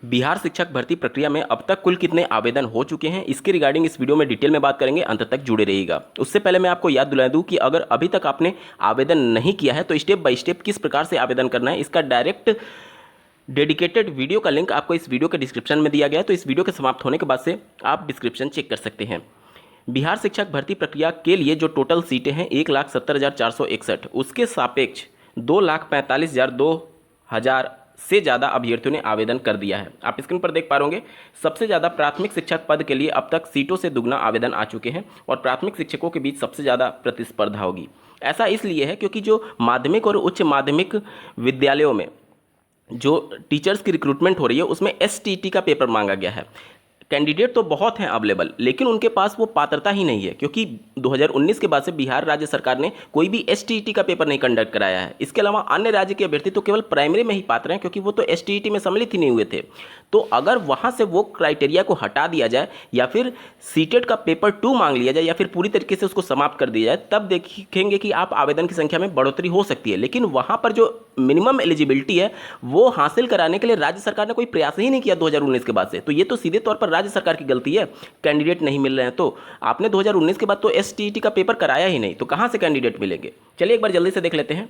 बिहार शिक्षक भर्ती प्रक्रिया में अब तक कुल कितने आवेदन हो चुके हैं, इसके रिगार्डिंग इस वीडियो में डिटेल में बात करेंगे, अंत तक जुड़े रहिएगा। उससे पहले मैं आपको याद दिला दूं कि अगर अभी तक आपने आवेदन नहीं किया है तो स्टेप बाय स्टेप किस प्रकार से आवेदन करना है, इसका डायरेक्ट डेडिकेटेड वीडियो का लिंक आपको इस वीडियो के डिस्क्रिप्शन में दिया गया है। तो इस वीडियो के समाप्त होने के बाद से आप डिस्क्रिप्शन चेक कर सकते हैं। बिहार शिक्षक भर्ती प्रक्रिया के लिए जो टोटल सीटें हैं 1,70,461, उसके सापेक्ष 2,45,000 से ज़्यादा अभ्यर्थियों ने आवेदन कर दिया है। आप स्क्रीन पर देख पा रहे होंगे, सबसे ज़्यादा प्राथमिक शिक्षक पद के लिए अब तक सीटों से दुगना आवेदन आ चुके हैं और प्राथमिक शिक्षकों के बीच सबसे ज़्यादा प्रतिस्पर्धा होगी। ऐसा इसलिए है क्योंकि जो माध्यमिक और उच्च माध्यमिक विद्यालयों में जो टीचर्स की रिक्रूटमेंट हो रही है उसमें एसटीईटी का पेपर मांगा गया है। कैंडिडेट तो बहुत हैं अवेलेबल, लेकिन उनके पास वो पात्रता ही नहीं है, क्योंकि 2019 के बाद से बिहार राज्य सरकार ने कोई भी एसटीईटी का पेपर नहीं कंडक्ट कराया है। इसके अलावा अन्य राज्य के अभ्यर्थी तो केवल प्राइमरी में ही पात्र हैं, क्योंकि वो तो एसटीईटी में सम्मिलित ही नहीं हुए थे। तो अगर वहाँ से वो क्राइटेरिया को हटा दिया जाए या फिर सीटेट का पेपर 2 मांग लिया जाए या फिर पूरी तरीके से उसको समाप्त कर दिया जाए, तब देखेंगे कि आप आवेदन की संख्या में बढ़ोतरी हो सकती है। लेकिन वहाँ पर जो मिनिमम एलिजिबिलिटी है वो हासिल कराने के लिए राज्य सरकार ने कोई प्रयास ही नहीं किया 2019 के बाद से। तो ये तो सीधे तौर पर राज्य सरकार की गलती है, कैंडिडेट नहीं मिल रहे हैं। तो आपने 2019 के बाद तो एसटीईटी का पेपर कराया ही नहीं, तो कहाँ से कैंडिडेट मिलेंगे। चलिए एक बार जल्दी से देख लेते हैं।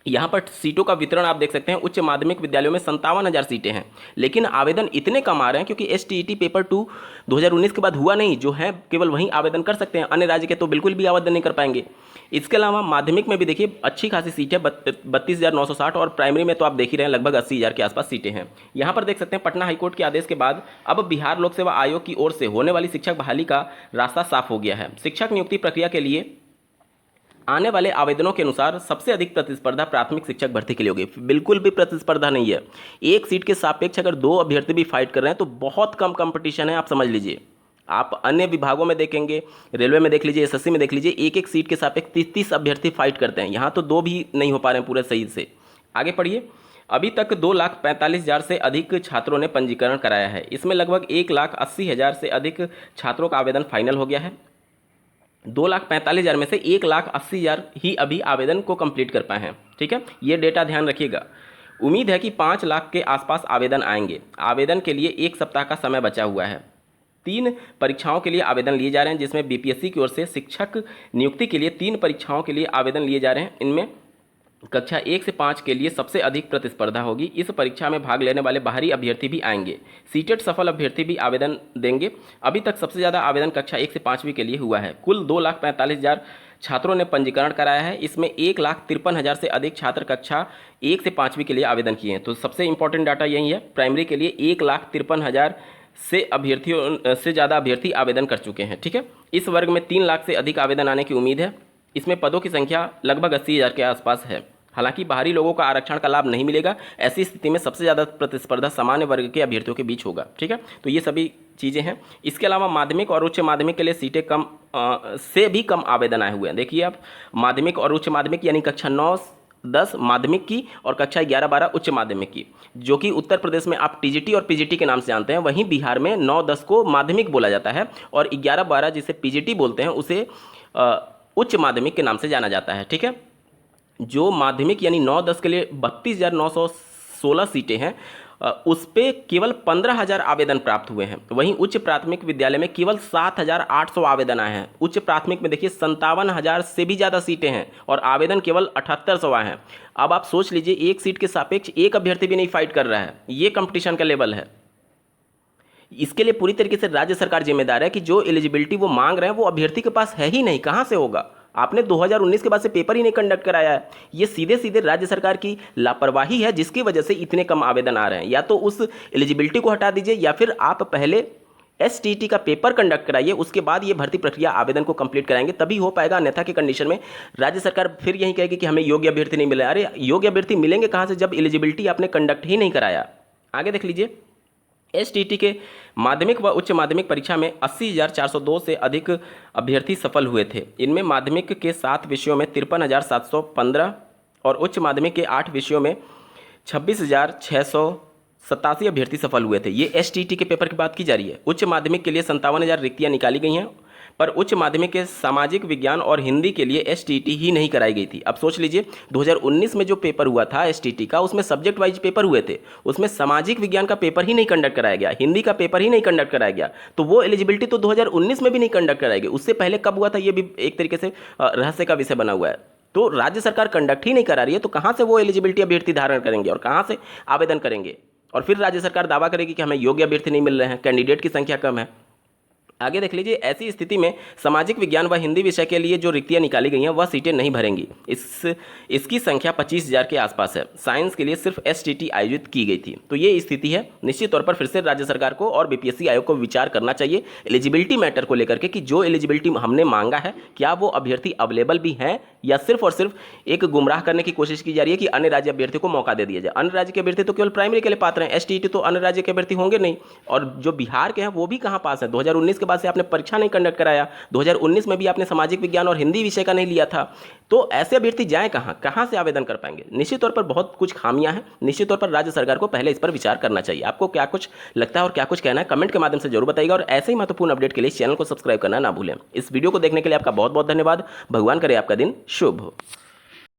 यहाँ पर सीटों का वितरण आप देख सकते हैं। उच्च माध्यमिक विद्यालयों में 57,000 सीटें हैं, लेकिन आवेदन इतने कम आ रहे हैं क्योंकि एसटीईटी पेपर 2 2019 के बाद हुआ नहीं। जो है केवल वहीं आवेदन कर सकते हैं, अन्य राज्य के तो बिल्कुल भी आवेदन नहीं कर पाएंगे। इसके अलावा माध्यमिक में भी देखिए अच्छी खासी सीट है, 32,960, और प्राइमरी में तो आप देख ही रहे हैं लगभग 80,000 के आसपास सीटें हैं। यहाँ पर देख सकते हैं पटना हाईकोर्ट के आदेश के बाद अब बिहार लोक सेवा आयोग की ओर से होने वाली शिक्षक बहाली का रास्ता साफ हो गया है। शिक्षक नियुक्ति प्रक्रिया के लिए आने वाले आवेदनों के अनुसार सबसे अधिक प्रतिस्पर्धा प्राथमिक शिक्षक भर्ती के लिए होगी। बिल्कुल भी प्रतिस्पर्धा नहीं है। एक सीट के सापेक्ष अगर 2 अभ्यर्थी भी फाइट कर रहे हैं तो बहुत कम कंपटीशन है, आप समझ लीजिए। आप अन्य विभागों में देखेंगे, रेलवे में देख लीजिए, एसएससी में देख लीजिए, एक सीट के सापेक्ष 30-30 अभ्यर्थी फाइट करते हैं। यहाँ तो 2 भी नहीं हो पा रहे हैं पूरे सही से। आगे पढ़िए। अभी तक 2,45,000 से अधिक छात्रों ने पंजीकरण कराया है। इसमें लगभग 1,80,000 से अधिक छात्रों का आवेदन फाइनल हो गया है। 2,45,000 में से 1,80,000 ही अभी आवेदन को कंप्लीट कर पाए हैं। ठीक है, ये डेटा ध्यान रखिएगा। उम्मीद है कि 5 लाख के आसपास आवेदन आएंगे। आवेदन के लिए 1 सप्ताह का समय बचा हुआ है। 3 परीक्षाओं के लिए आवेदन लिए जा रहे हैं, जिसमें बीपीएससी की ओर से शिक्षक नियुक्ति के लिए 3 परीक्षाओं के लिए आवेदन लिए जा रहे हैं। इनमें कक्षा 1 से 5 के लिए सबसे अधिक प्रतिस्पर्धा होगी। इस परीक्षा में भाग लेने वाले बाहरी अभ्यर्थी भी आएंगे। सीटेट सफल अभ्यर्थी भी आवेदन देंगे। अभी तक सबसे ज़्यादा आवेदन कक्षा 1 से 5वीं के लिए हुआ है। कुल 2,45,000 छात्रों ने पंजीकरण कराया है। इसमें 1,53,000 से अधिक छात्र कक्षा 1 से 5वीं के लिए आवेदन किए हैं। तो सबसे इंपॉर्टेंट डाटा यही है। प्राइमरी के लिए 1,53,000 से अभ्यर्थियों से ज़्यादा अभ्यर्थी आवेदन कर चुके हैं। ठीक है, इस वर्ग में 3 लाख से अधिक आवेदन आने की उम्मीद है। इसमें पदों की संख्या लगभग 80,000 के आसपास है। हालांकि बाहरी लोगों का आरक्षण का लाभ नहीं मिलेगा। ऐसी स्थिति में सबसे ज़्यादा प्रतिस्पर्धा सामान्य वर्ग के अभ्यर्थियों के बीच होगा। ठीक है, तो ये सभी चीज़ें हैं। इसके अलावा माध्यमिक और उच्च माध्यमिक के लिए सीटें कम से भी कम आवेदन आए हुए हैं। देखिए आप, माध्यमिक और उच्च माध्यमिक यानी कक्षा 9-10 माध्यमिक की और कक्षा 11-12 उच्च माध्यमिक की, जो कि उत्तर प्रदेश में आप टीजीटी और पीजीटी के नाम से जानते हैं, वहीं बिहार में 9-10 को माध्यमिक बोला जाता है और 11-12 जिसे पीजीटी बोलते हैं उसे उच्च माध्यमिक के नाम से जाना जाता है। ठीक है, जो माध्यमिक यानी 9-10 के लिए 32,916 सीटें हैं, उस पे केवल 15,000 आवेदन प्राप्त हुए हैं। वहीं उच्च प्राथमिक विद्यालय में केवल 7,800 आवेदन आए हैं। उच्च प्राथमिक में देखिए 57,000 से भी ज़्यादा सीटें हैं और आवेदन केवल 7,800 आए हैं। अब आप सोच लीजिए, एक सीट के सापेक्ष एक अभ्यर्थी भी नहीं फाइट कर रहा है। ये कंपटीशन का लेवल है। इसके लिए पूरी तरीके से राज्य सरकार जिम्मेदार है कि जो एलिजिबिलिटी वो मांग रहे हैं वो अभ्यर्थी के पास है ही नहीं, कहाँ से होगा। आपने 2019 के बाद से पेपर ही नहीं कंडक्ट कराया है। ये सीधे सीधे राज्य सरकार की लापरवाही है, जिसकी वजह से इतने कम आवेदन आ रहे हैं। या तो उस एलिजिबिलिटी को हटा दीजिए या फिर आप पहले एसटीईटी का पेपर कंडक्ट कराइए, उसके बाद ये भर्ती प्रक्रिया आवेदन को कंप्लीट कराएंगे, तभी हो पाएगा। अन्यथा की कंडीशन में राज्य सरकार फिर यही कहेगी कि हमें योग्य अभ्यर्थी नहीं मिले। अरे योग्य अभ्यर्थी मिलेंगे कहाँ से जब एलिजिबिलिटी आपने कंडक्ट ही नहीं कराया। आगे देख लीजिए। एसटीईटी के माध्यमिक व उच्च माध्यमिक परीक्षा में 80,402 से अधिक अभ्यर्थी सफल हुए थे। इनमें माध्यमिक के 7 विषयों में 53,715 और उच्च माध्यमिक के 8 विषयों में 26,687 अभ्यर्थी सफल हुए थे। ये एसटीईटी के पेपर की बात की जा रही है। उच्च माध्यमिक के लिए 57,000 रिक्तियाँ निकाली गई हैं। पर उच्च माध्यमिक के सामाजिक विज्ञान और हिंदी के लिए एसटीटी ही नहीं कराई गई थी। अब सोच लीजिए 2019 में जो पेपर हुआ था एसटीटी का, उसमें सब्जेक्ट वाइज पेपर हुए थे, उसमें सामाजिक विज्ञान का पेपर ही नहीं कंडक्ट कराया गया, हिंदी का पेपर ही नहीं कंडक्ट कराया गया, तो वो एलिजिबिलिटी तो 2019 में भी नहीं कंडक्ट कराई गई। उससे पहले कब हुआ था ये भी एक तरीके से रहस्य का विषय बना हुआ है। तो राज्य सरकार कंडक्ट ही नहीं करा रही है, तो कहाँ से वो एलिजिबिलिटी अभ्यर्थी धारण करेंगे और कहाँ से आवेदन करेंगे? और फिर राज्य सरकार दावा करेगी कि हमें योग्य अभ्यर्थी नहीं मिल रहे हैं, कैंडिडेट की संख्या कम है। आगे देख लीजिए, ऐसी स्थिति में सामाजिक विज्ञान व हिंदी विषय के लिए जो रिक्तियां निकाली गई हैं वह सीटें नहीं भरेंगी। इसकी संख्या 25,000 के आसपास है। साइंस के लिए सिर्फ एसटीटी आयोजित की गई थी। तो ये स्थिति है। निश्चित तौर पर फिर से राज्य सरकार को और बीपीएससी आयोग को विचार करना चाहिए एलिजिबिलिटी मैटर को लेकर के, कि जो एलिजिबिलिटी हमने मांगा है क्या वो अभ्यर्थी अवेलेबल भी हैं, या सिर्फ और सिर्फ एक गुमराह करने की कोशिश की जा रही है कि अन्य राज्य अभ्यर्थी को मौका दे दिया जाए। अन्य राज्य के अभ्यर्थी तो केवल प्राइमरी के लिए पात्र हैं, एसटीटी तो अन्य राज्य के अभ्यर्थी होंगे नहीं। और जो बिहार के हैं वो भी कहाँ पास है? 2019 के बाद से आपने परीक्षा नहीं कंडक्ट कराया, 2019 में भी आपने सामाजिक विज्ञान और हिंदी विषय का नहीं लिया था, तो ऐसे अभ्यर्थी जाएं कहाँ से आवेदन कर पाएंगे? निश्चित तौर पर बहुत कुछ खामियां हैं। निश्चित तौर पर राज्य सरकार को पहले इस पर विचार करना चाहिए। आपको क्या कुछ लगता है और क्या कुछ कहना है कमेंट के माध्यम से जरूर बताइएगा, और ऐसे ही महत्वपूर्ण अपडेट के लिए चैनल को सब्सक्राइब करना ना भूलें। इस वीडियो को देखने के लिए आपका बहुत बहुत धन्यवाद। भगवान करे आपका दिन शुभ हो।